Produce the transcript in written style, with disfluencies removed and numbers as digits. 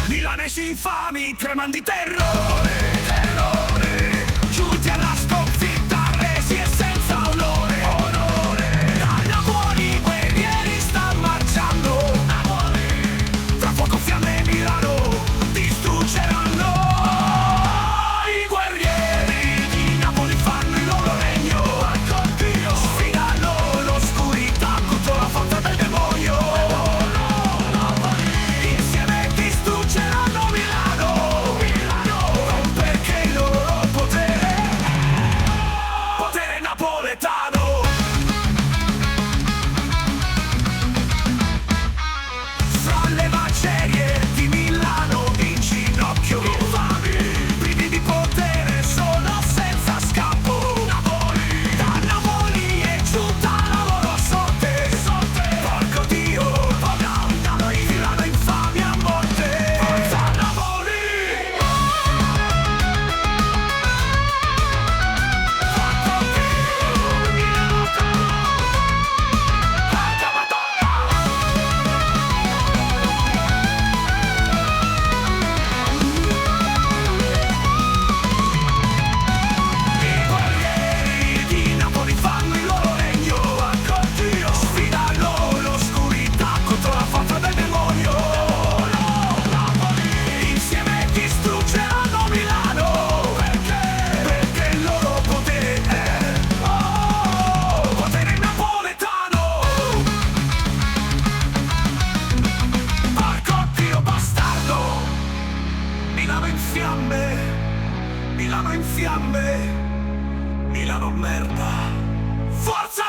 Milanesi infami tremano di terrore, terrore, giunti alla sconfitta, resi e senza onore, onore. Da Napoli guerrieri sta marciando, Napoli. Tra poco fiamme Milano distruggeranno. I guerrieri di Napoli fanno il loro regno, addio. Sfidano l'oscurità contro la forza del demonio. Insieme distruggeranno Milano, Milano, perché il loro potere, potere napoletano. Fra le macerie di Milano in ginocchio, infami, privi di potere, sono senza scampo. Napoli, da Napoli è giunta la loro sorte, sorte. Porco Dio, Milano infami a morte. Forza Napoli! Porco Dio, Milano, Porca Madonna! I guerrieri di Napoli fanno il loro regno, addio. Sfidano l'oscurità contro la forza del demonio. Napoli, insieme distruggeranno Milano, perché il loro potere è, potere napoletano. Porco Dio bastardo, Milano in fiamme, Milano in fiamme, Milano merda. Forza